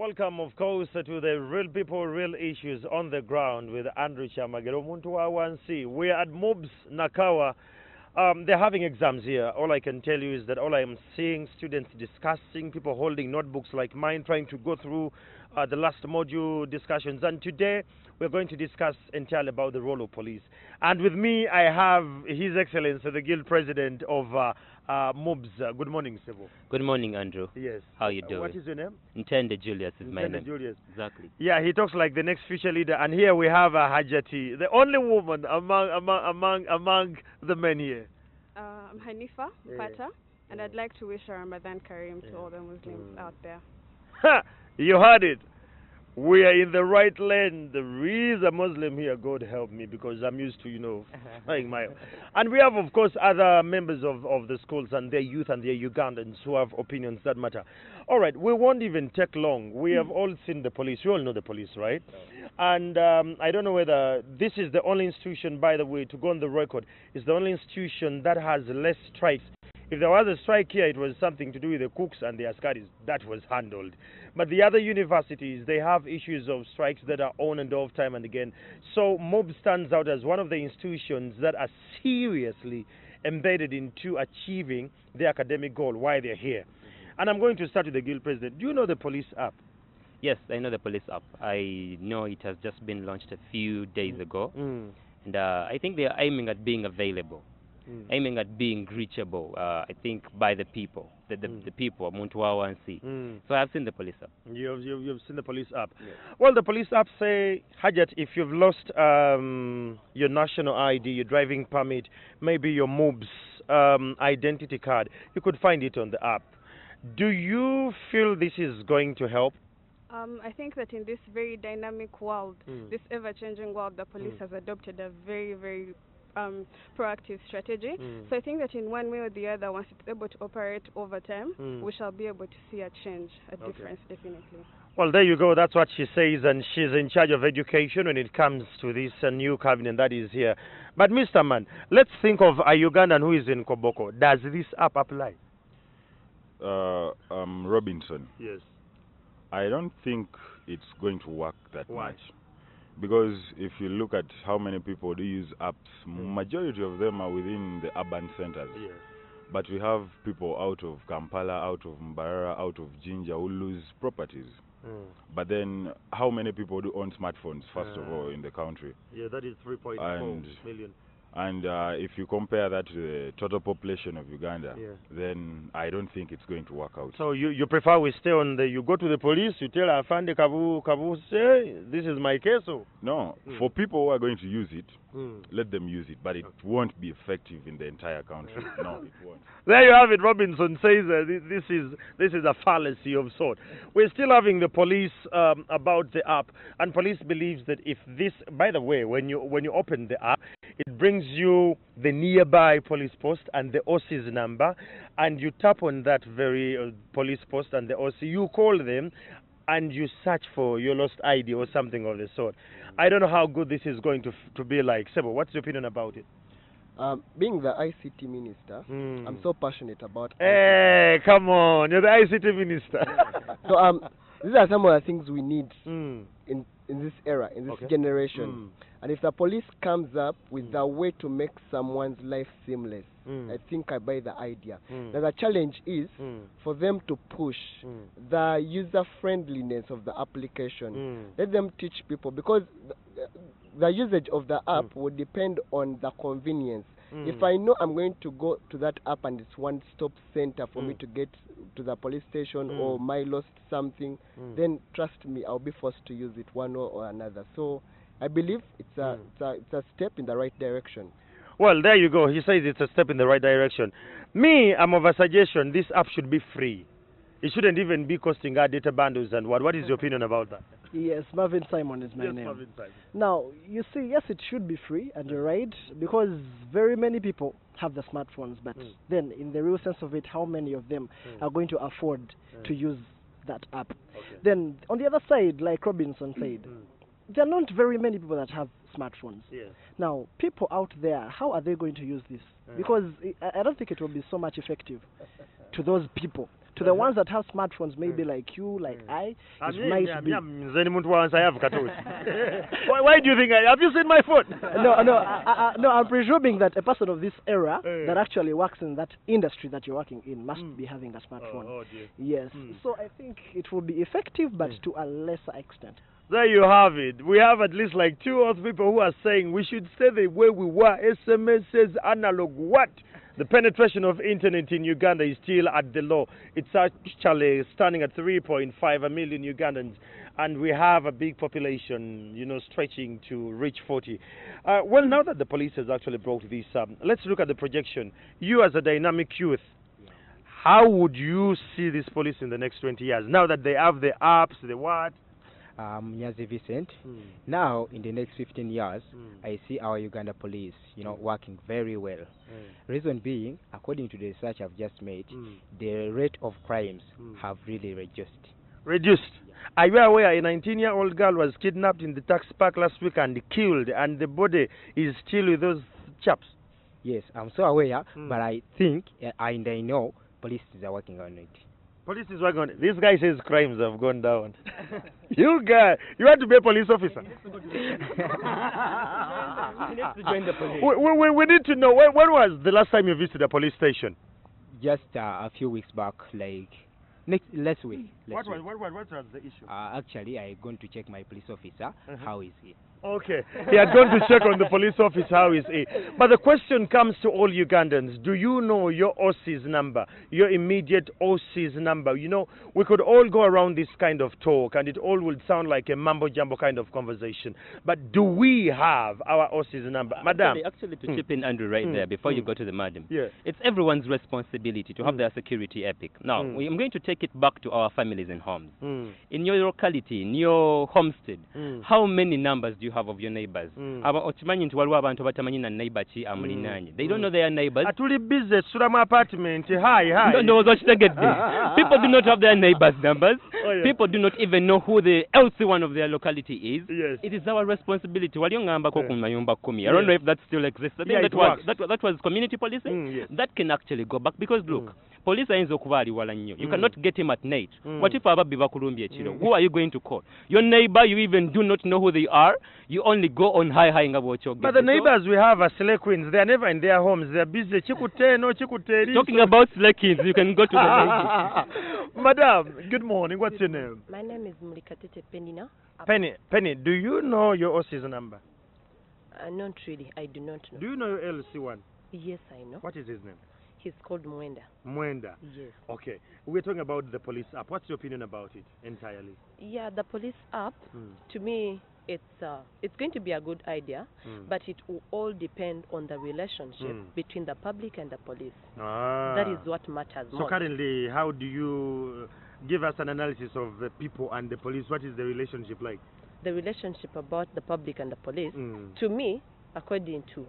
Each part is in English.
Welcome, of course, to the Real People, Real Issues on the Ground with Andrew Chamagero Muntu Awansi. We are at MOBS Nakawa. They're having exams here. All I can tell you is that all I am seeing students discussing, people holding notebooks like mine, trying to go through the last module discussions. And today we're going to discuss entirely about the role of police. And with me, I have His Excellency, the Guild President of MOBS. Good morning, Sebo. Good morning, Andrew. Yes. How you doing? What is your name? Ntende Julius is my name. Julius. Exactly. Yeah, he talks like the next future leader. And here we have Hajati, the only woman among the men here. I'm Hanifa Pata, and I'd like to wish Ramadan Kareem to all the Muslims out there. Ha! You heard it. We are in the right lane. There is a Muslim here. God help me, because I'm used to, flying my... And we have, of course, other members of the schools and their youth and their Ugandans who have opinions that matter. All right, we won't even take long. We have all seen the police. You all know the police, right? And I don't know whether this is the only institution, by the way, to go on the record, is the only institution that has less strikes. If there was a strike here, it was something to do with the cooks and the askaris. That was handled. But the other universities, they have issues of strikes that are on and off time and again. So MOB stands out as one of the institutions that are seriously embedded into achieving the academic goal, why they're here. And I'm going to start with the Guild President. Do you know the police app? Yes, I know the police app. I know it has just been launched a few days ago. And I think they are aiming at being available. Aiming at being reachable, I think, by the people, the people, Muntu and see. So I've seen the police app. You've seen the police app. Yes. Well, the police app say, Hajat, if you've lost your national ID, your driving permit, maybe your MOBS identity card, you could find it on the app. Do you feel this is going to help? I think that in this very dynamic world, this ever-changing world, the police has adopted a very, very proactive strategy. So I think that in one way or the other, once it's able to operate over time, we shall be able to see a change, a difference, definitely. Well, there you go. That's what she says, and she's in charge of education when it comes to this new cabinet that is here. But Mr. Man, let's think of a Ugandan who is in Koboko. Does this app apply? Robinson. Yes. I don't think it's going to work that much. Because if you look at how many people do use apps, majority of them are within the urban centers. Yes. But we have people out of Kampala, out of Mbarara, out of Jinja who lose properties. But then, how many people do own smartphones, first of all, in the country? Yeah, that is 3.4 million. And if you compare that to the total population of Uganda, then I don't think it's going to work out. So you prefer we stay on you go to the police, you tell Afande Kabu, say, this is my case? Or? No, for people who are going to use it, let them use it, but it won't be effective in the entire country. No, it won't. There you have it. Robinson says this is a fallacy of sort. We're still having the police about the app, and police believes that if this, by the way, when you open the app, it brings you the nearby police post and the OC's number, and you tap on that very police post and the OC, you call them, and you search for your lost ID or something of the sort. I don't know how good this is going to be like. Sebo, what's your opinion about it? Being the ICT minister, I'm so passionate about Hey, come on, you're the ICT minister. So these are some of the things we need in this era, in this generation. And if the police comes up with a way to make someone's life seamless, I think I buy the idea. Now the challenge is for them to push the user-friendliness of the application. Let them teach people, because the usage of the app will depend on the convenience. If I know I'm going to go to that app and it's one-stop center for me to get to the police station or my lost something, then trust me, I'll be forced to use it one way or another. So I believe it's a step in the right direction. Well, there you go. He says it's a step in the right direction. Me, I'm of a suggestion. This app should be free. It shouldn't even be costing our data bundles and what. What is your opinion about that? Yes, Marvin Simon is my name. Marvin Simon. Now, you see, yes, it should be free, and you're right, because very many people have the smartphones, but then in the real sense of it, how many of them are going to afford to use that app? Then, on the other side, like Robinson said, there are not very many people that have smartphones. Now, people out there, how are they going to use this? Because I don't think it will be so much effective to those people To the ones that have smartphones, maybe like you, like it might be. Why do you think have you seen my phone? No, I'm presuming that a person of this era that actually works in that industry that you're working in must be having a smartphone. Oh dear. Yes. So I think it will be effective, but to a lesser extent. There you have it. We have at least like 2 or 3 people who are saying we should stay the way we were. SMSs, analog, what? The penetration of internet in Uganda is still at the low. It's actually standing at 3.5 million Ugandans, and we have a big population, you know, stretching to reach 40. Well, now that the police has actually brought this up, let's look at the projection. You as a dynamic youth, how would you see this police in the next 20 years? Now that they have the apps, the what? Nyazi Vincent. Now, in the next 15 years, I see our Uganda police, you know, working very well. Reason being, according to the research I've just made, the rate of crimes have really reduced. Reduced? Yeah. Are you aware a 19-year-old girl was kidnapped in the taxi park last week and killed, and the body is still with those chaps? Yes, I'm so aware, but I think, and I know, police are working on it. Police is working on it. This guy says crimes have gone down. You guy, you want to be a police officer? We need to know, when was the last time you visited a police station? Just a few weeks back, like last week. What was the issue? Actually, I going to check my police officer. How is he? Okay, he had gone to check on the police officer, how is he? But the question comes to all Ugandans. Do you know your OC's number, your immediate OC's number? You know, we could all go around this kind of talk and it all would sound like a mambo-jumbo kind of conversation. But do we have our OC's number? Madam? Actually, to chip in, Andrew, right there, before you go to the madam. Yeah. It's everyone's responsibility to have their security epic. Now, I'm going to take it back to our families and homes. In your locality, in your homestead, how many numbers do you have of your neighbors? They don't know their neighbors. Apartment. Hi. No, people do not have their neighbors' numbers. People do not even know who the LC one of their locality is. Yes. It is our responsibility. I don't know if that still exists. I think that was community policing. Yes. That can actually go back because look, police are you cannot get him at night. What if who are you going to call? Your neighbor, you even do not know who they are. You only go on high. But the neighbors we have are slay queens. They are never in their homes. They are busy. Talking about slay queens, you can go to the lady. Madam, good morning. What's your name? My name is Mulikatete Penina. Penny, do you know your OC's number? Not really. I do not know. Do you know your LC1? Yes, I know. What is his name? He's called Mwenda. Mwenda? Yes. Okay. We're talking about the police app. What's your opinion about it entirely? Yeah, the police app, to me, it's going to be a good idea, but it will all depend on the relationship between the public and the police. That is what matters most. So currently, how do you give us an analysis of the people and the police? What is the relationship like? The relationship about the public and the police, to me, according to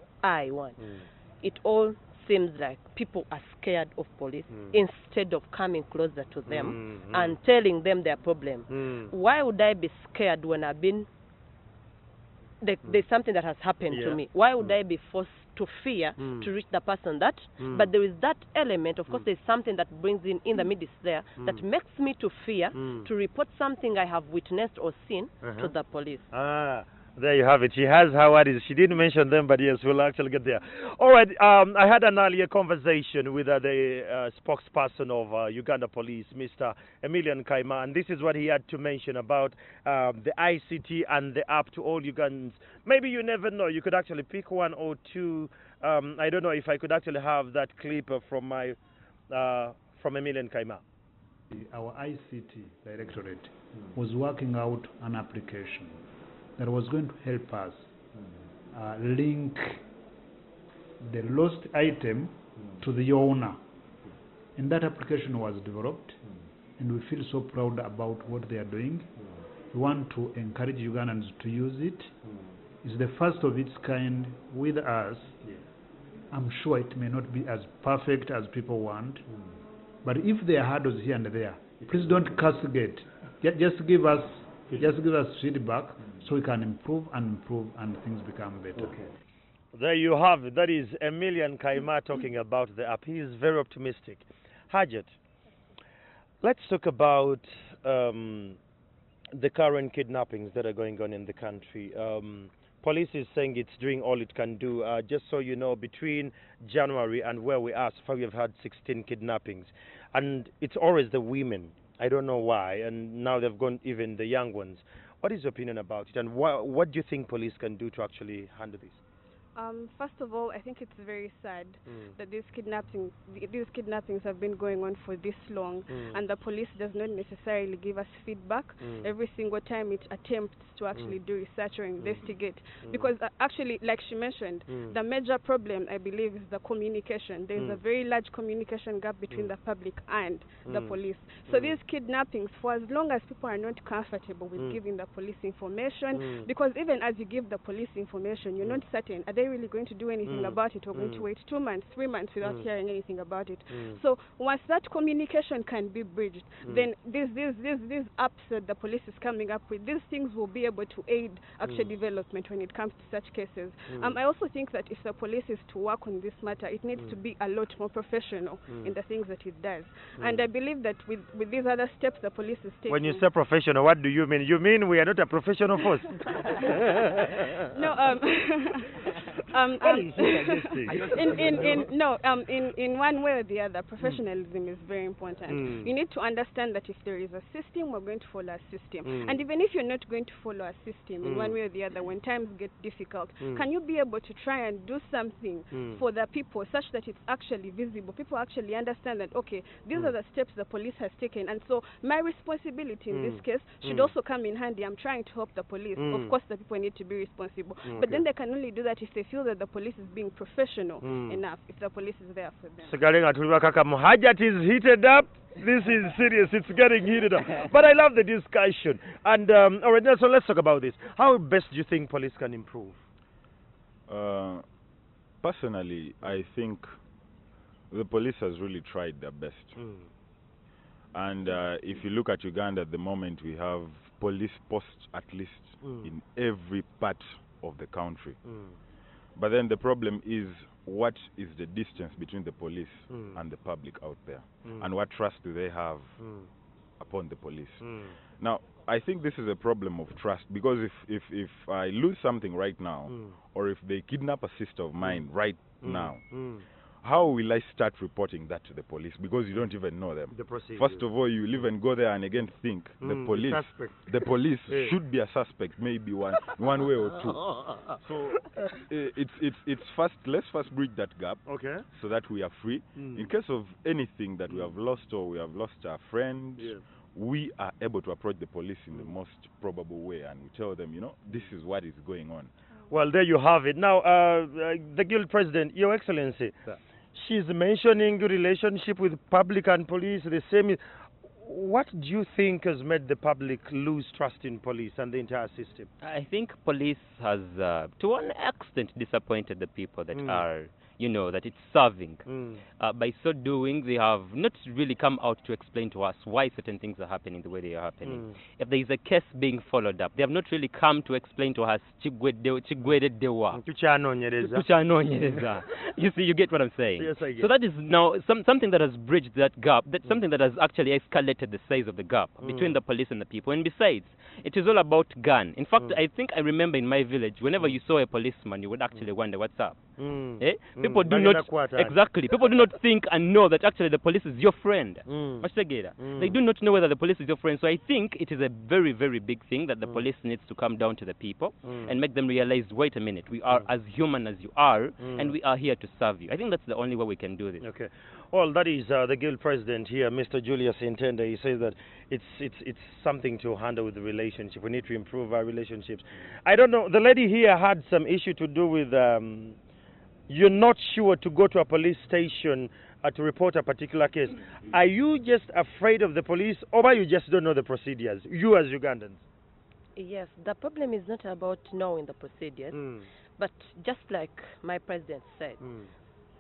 it all seems like people are scared of police instead of coming closer to them and telling them their problem. Why would I be scared when I've been there's something that has happened to me? Why would I be forced to fear to reach the person that? But there is that element, of course, there's something that brings in the midst there that makes me to fear to report something I have witnessed or seen to the police. There you have it. She has her worries. She didn't mention them, but yes, we'll actually get there. All right. I had an earlier conversation with the spokesperson of Uganda Police, Mr. Emilian Kaima, and this is what he had to mention about the ICT and the app to all Ugandans. Maybe you never know. You could actually pick one or two. I don't know if I could actually have that clip from my from Emilian Kaima. Our ICT directorate was working out an application that was going to help us link the lost item to the owner. And that application was developed, and we feel so proud about what they are doing. We want to encourage Ugandans to use it. It's the first of its kind with us. I'm sure it may not be as perfect as people want, but if there are hurdles here and there, please don't castigate. Just give us feedback so we can improve and things become better. Okay. There you have it. That is Emilian Kaima talking about the app. He is very optimistic. Hajat, Let's talk about the current kidnappings that are going on in the country. Police is saying it's doing all it can do. Just so you know, between January and where we are, so far we have had 16 kidnappings. And it's always the women. I don't know why. And now they've gone even the young ones. What is your opinion about it? And what do you think police can do to actually handle this? First of all, I think it's very sad that these kidnappings have been going on for this long, and the police does not necessarily give us feedback every single time it attempts to actually do research or investigate. Because actually, like she mentioned, the major problem, I believe, is the communication. There's a very large communication gap between the public and the police. So these kidnappings, for as long as people are not comfortable with giving the police information, because even as you give the police information, you're not certain, are they really going to do anything about it, or going to wait 2 months, 3 months without hearing anything about it? So once that communication can be bridged, then these apps that the police is coming up with, these things will be able to aid actual development when it comes to such cases. I also think that if the police is to work on this matter, it needs to be a lot more professional in the things that it does. And I believe that with these other steps the police is taking... When you say professional, what do you mean? You mean we are not a professional force? No, in one way or the other, professionalism is very important. You need to understand that if there is a system, we're going to follow a system. And even if you're not going to follow a system in one way or the other, when times get difficult, can you be able to try and do something for the people such that it's actually visible? People actually understand that, okay, these are the steps the police has taken, and so my responsibility in this case should also come in handy. I'm trying to help the police. Of course, the people need to be responsible, but then they can only do that if they feel that the police is being professional enough, if the police is there for them. Hajat is heated up. This is serious. It's getting heated up. But I love the discussion. And all right, so let's talk about this. How best do you think police can improve? Personally, I think the police has really tried their best. And if you look at Uganda at the moment, we have police posts at least in every part of the country. But then the problem is, what is the distance between the police and the public out there? And what trust do they have upon the police? Now, I think this is a problem of trust, because if I lose something right now, or if they kidnap a sister of mine right now, how will I start reporting that to the police? Because you don't even know them. First of all, you will even go there and again think the police should be a suspect, maybe one way or two. So let's first bridge that gap, so that we are free. In case of anything that we have lost, or we have lost our friend, we are able to approach the police in the most probable way, and we tell them, this is what is going on. Well, there you have it. Now, the guild president, Your Excellency, she's mentioning the relationship with public and police, the same. What do you think has made the public lose trust in police and the entire system? I think police has, to one extent, disappointed the people that are, that it's serving. By so doing, they have not really come out to explain to us why certain things are happening the way they are happening. If there is a case being followed up, they have not really come to explain to us, you see, you get what I'm saying? Yes, I get. So that is now something that has bridged that gap. That's something that has actually escalated the size of the gap between the police and the people. And besides, it is all about gun. In fact, I think I remember in my village, whenever you saw a policeman, you would actually wonder, what's up? People do not people do not think and know that actually the police is your friend. They do not know whether the police is your friend. So I think it is a very, very big thing that the police needs to come down to the people and make them realize, wait a minute, we are as human as you are, and we are here to serve you. I think that's the only way we can do this. Okay. Well, that is the guild president here, Mr. Julius Intenda. He says that it's something to handle with the relationship. We need to improve our relationships. I don't know. The lady here had some issue to do with you're not sure to go to a police station to report a particular case. Are you just afraid of the police, or you just don't know the procedures, you as Ugandans? Yes, the problem is not about knowing the procedures, but just like my president said,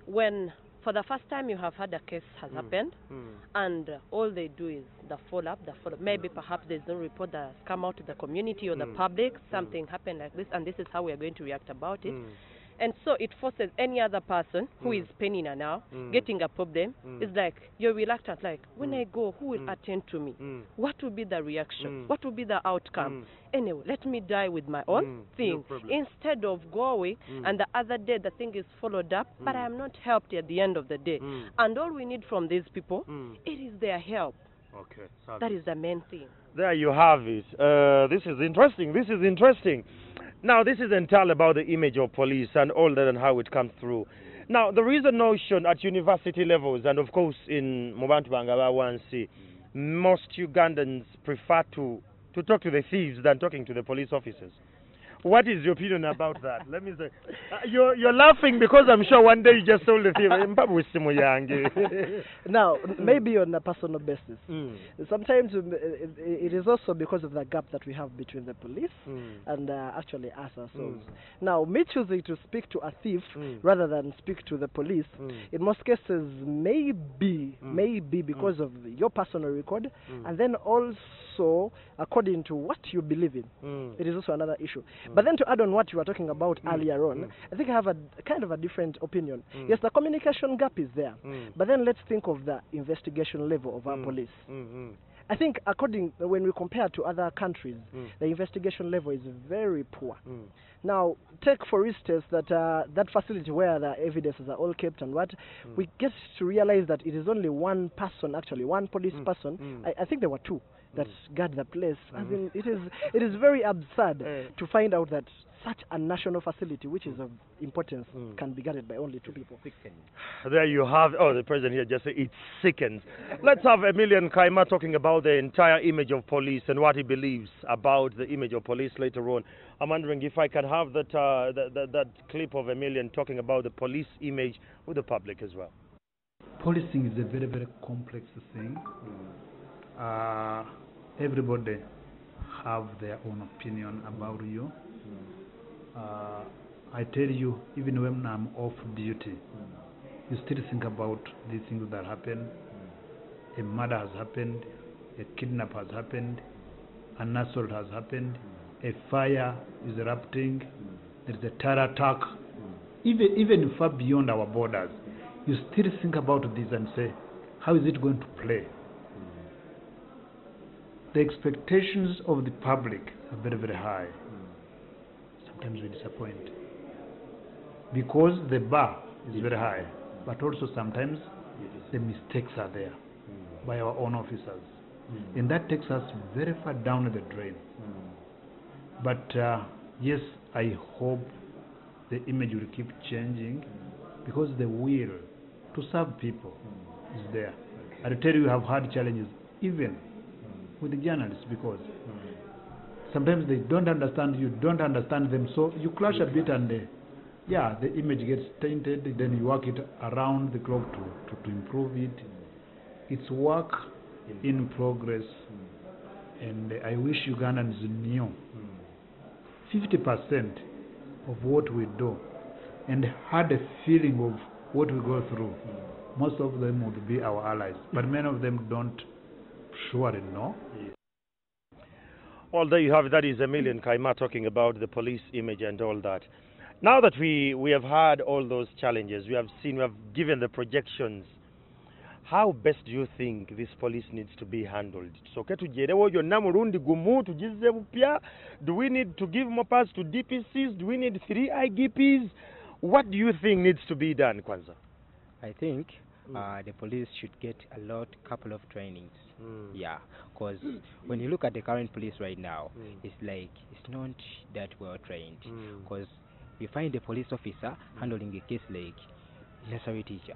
when for the first time you have had a case has happened, and all they do is the follow-up, maybe perhaps there's no report that has come out to the community or the public, something happened like this, and this is how we are going to react about it. And so it forces any other person who is penina now, getting a problem, it's like, you're reluctant, like, when I go, who will attend to me? What will be the reaction? What will be the outcome? Anyway, let me die with my own thing. No Instead of going, and the other day the thing is followed up, but I am not helped at the end of the day. And all we need from these people, it is their help. Okay. That is the main thing. There you have it. This is interesting. This is interesting. Now, this is entirely about the image of police and all that and how it comes through. Now, there is a notion at university levels, and of course in Mobantu Bangaba 1C, most Ugandans prefer to talk to the thieves than talking to the police officers. What is your opinion about that? Let me say, you're laughing because I'm sure one day you just told the thief, now, maybe on a personal basis. Sometimes it is also because of the gap that we have between the police and actually us ourselves. Now, me choosing to speak to a thief rather than speak to the police, in most cases, maybe because of your personal record, and then also according to what you believe in. It is also another issue. But then to add on what you were talking about earlier on, I think I have a kind of a different opinion. Yes, the communication gap is there, but then let's think of the investigation level of our police. I think when we compare to other countries, the investigation level is very poor. Now, take for instance that facility where the evidences are all kept and what, we get to realize that it is only one person, actually, one police person. I think there were two that guard the place. I mean, it is very absurd to find out that such a national facility, which is of importance, can be guarded by only two people. There you have. Oh, the president here just said it sickens. Let's have Emilian Kaima talking about the entire image of police and what he believes about the image of police later on. I'm wondering if I can have that clip of Emilian talking about the police image with the public as well. Policing is a very, very complex thing. Everybody have their own opinion about you. I tell you, even when I'm off duty, you still think about these things that happen. A murder has happened, a kidnap has happened, an assault has happened, a fire is erupting, there is a terror attack. Even far beyond our borders, you still think about this and say, how is it going to play? The expectations of the public are very, very high. Sometimes we disappoint because the bar is very high, but also sometimes the mistakes are there by our own officers, and that takes us very far down the drain. But yes, I hope the image will keep changing because the will to serve people is there. I tell you, we have had challenges even with the journalists because sometimes they don't understand you, don't understand them, so you clash a bit and the image gets tainted. Then you work it around the clock to improve it. It's work in progress, and I wish Ugandans knew 50% of what we do and had a feeling of what we go through. Most of them would be our allies, but many of them don't surely know. Well, there you have it. That is Emilian Kaima talking about the police image and all that. Now that we have had all those challenges, we have given the projections, how best do you think this police needs to be handled? So, do we need to give more parts to DPCs? Do we need 3 IGPs? What do you think needs to be done, Kwanza? I think the police should get couple of trainings. Yeah, because when you look at the current police right now, it's like it's not that well trained. Because you find a police officer handling a case like nursery teacher.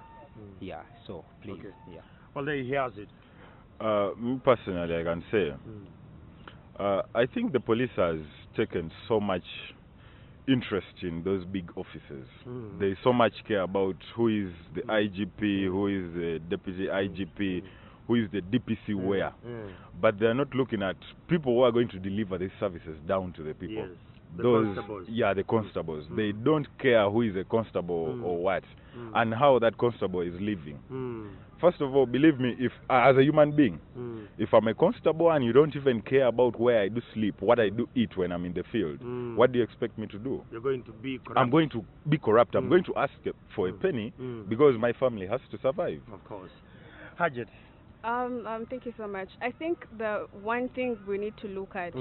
Yeah, so please. Okay. Yeah. Well, there he has it. Me personally, I can say, I think the police has taken so much interest in those big offices. There is so much care about who is the IGP, who is the deputy IGP, who is the DPC where. But they are not looking at people who are going to deliver these services down to the people. The those constables. the constables. They don't care who is a constable or what, and how that constable is living. First of all, believe me, if as a human being, if I'm a constable and you don't even care about where I do sleep, what I do eat when I'm in the field, what do you expect me to do? You're going to be corrupt. I'm going to be corrupt. I'm going to ask for a penny because my family has to survive. Of course. Hajit. Thank you so much. I think the one thing we need to look at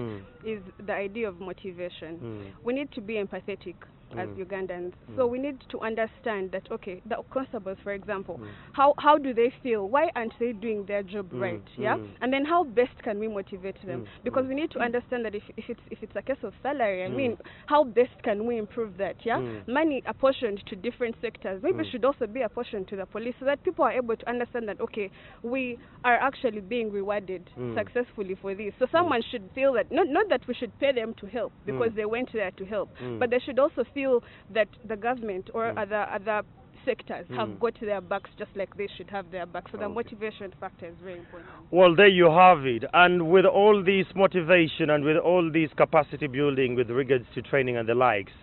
is the idea of motivation. We need to be empathetic as Ugandans. So we need to understand that, okay, the constables, for example, how do they feel? Why aren't they doing their job right? Yeah? And then how best can we motivate them? Because we need to understand that if it's a case of salary, I mean, how best can we improve that? Yeah? Money apportioned to different sectors maybe should also be apportioned to the police so that people are able to understand that, okay, we are actually being rewarded successfully for this. So someone should feel that, not that we should pay them to help because they went there to help, but they should also feel that the government or other sectors have got their backs just like they should have their backs. So the motivation factor is very important. Well, there you have it. And with all this motivation and with all this capacity building with regards to training and the likes,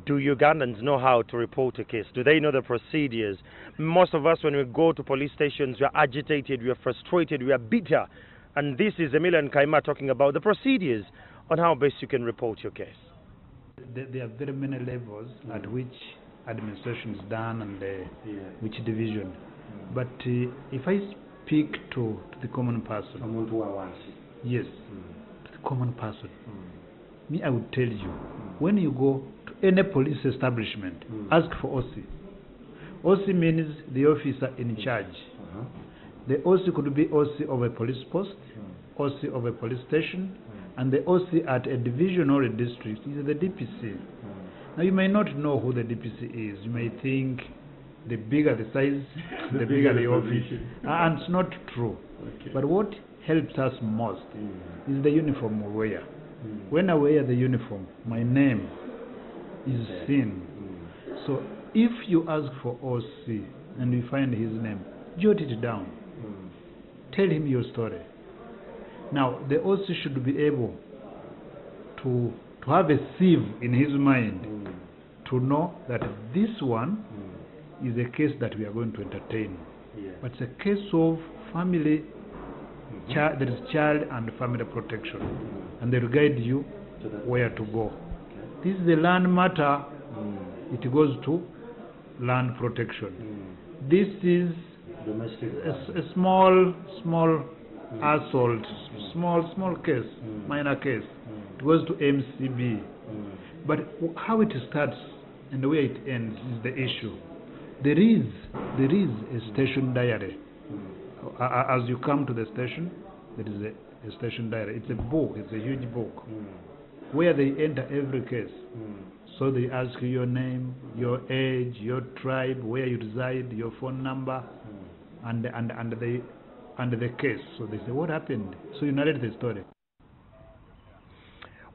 do Ugandans know how to report a case? Do they know the procedures? Most of us, when we go to police stations, we are agitated, we are frustrated, we are bitter. And this is Emilia and Kaima talking about the procedures on how best you can report your case. There are very many levels at which administration is done and which division. But if I speak to the common person, yes, to the common person, me, I would tell you, when you go to any police establishment, ask for OC. OC means the officer in charge. The OC could be OC of a police post, OC of a police station, and the OC at a division or a district is the DPC. Now you may not know who the DPC is. You may think the bigger the size, the bigger the office. And it's not true. But what helps us most is the uniform we wear. When I wear the uniform, my name is seen. So if you ask for OC and you find his name, jot it down. Tell him your story. Now, the OC should be able to have a sieve in his mind to know that this one is a case that we are going to entertain. But it's a case of family, there is child and family protection. And they will guide you where to go. This is the land matter, it goes to land protection. This is a small assault, small case, minor case. It goes to MCB. But how it starts and the way it ends is the issue. There is a station diary. As you come to the station, there is a station diary. It's a book, it's a huge book, where they enter every case. So they ask you your name, your age, your tribe, where you reside, your phone number, and the case. So they say, what happened? So you narrate the story.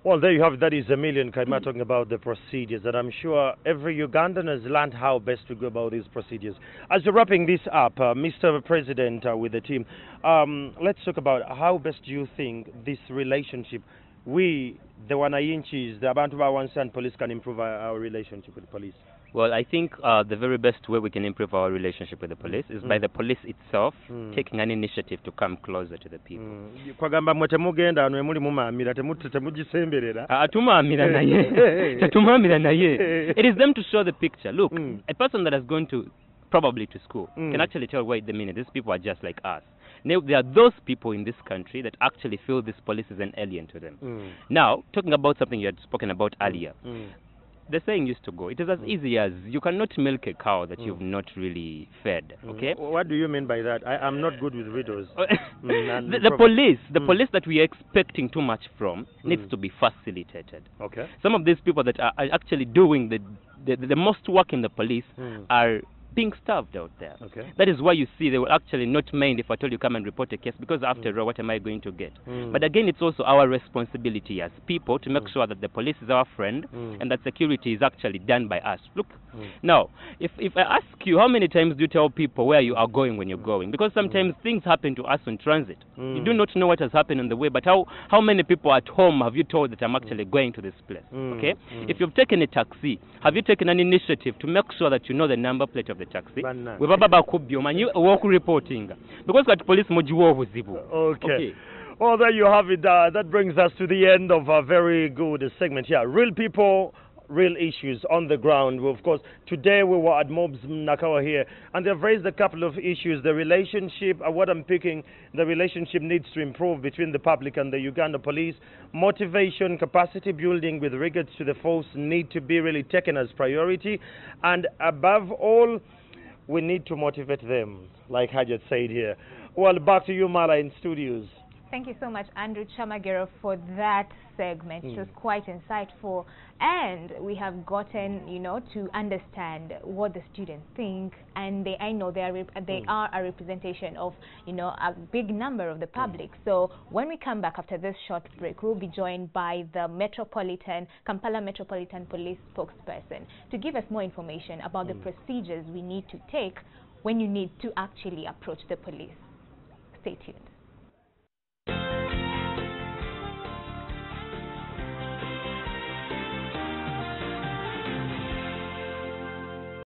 Well, there you have it. That is Emilia and Kaima talking about the procedures, and I'm sure every Ugandan has learned how best to go about these procedures. As we're wrapping this up, Mr. President with the team, let's talk about how best do you think this relationship, we, the Wananchi, the Abantu Bawansa and police, can improve our relationship with police? Well, I think the very best way we can improve our relationship with the police is by the police itself taking an initiative to come closer to the people. It is them to show the picture. Look, a person that has gone probably to school can actually tell, wait a minute, these people are just like us. Now, there are those people in this country that actually feel this police is an alien to them. Now, talking about something you had spoken about earlier, the saying used to go, it is as easy as you cannot milk a cow that you've not really fed, okay? What do you mean by that? I'm not good with riddles. The police that we are expecting too much from needs to be facilitated. Okay. Some of these people that are actually doing the most work in the police are being starved out there. Okay. That is why you see they will actually not mind if I told you come and report a case, because after all, what am I going to get? But again, it's also our responsibility as people to make sure that the police is our friend and that security is actually done by us. Look, now, if I ask you, how many times do you tell people where you are going when you're going? Because sometimes things happen to us on transit. You do not know what has happened on the way, but how many people at home have you told that I'm actually going to this place? Okay? If you've taken a taxi, have you taken an initiative to make sure that you know the number plate of the taxi? We baba bakubbi omanyi walk reporting, because that police mujiwa obuzibu. Okay. Well, there you have it. That brings us to the end of a very good segment here. Real people, real issues on the ground. Well, of course, today we were at Mobs Nakawa here, and they've raised a couple of issues. The relationship, what I'm picking, the relationship needs to improve between the public and the Uganda police. Motivation, capacity building with regards to the force need to be really taken as priority. And above all, we need to motivate them, like Hajat said here. Well, back to you, Mala, in studios. Thank you so much, Andrew Chamagero, for that segment. It was quite insightful, and we have gotten, you know, to understand what the students think, and I know they are a representation of, you know, a big number of the public. So when we come back after this short break, we'll be joined by the Kampala Metropolitan Police spokesperson to give us more information about the procedures we need to take when you need to actually approach the police. Stay tuned.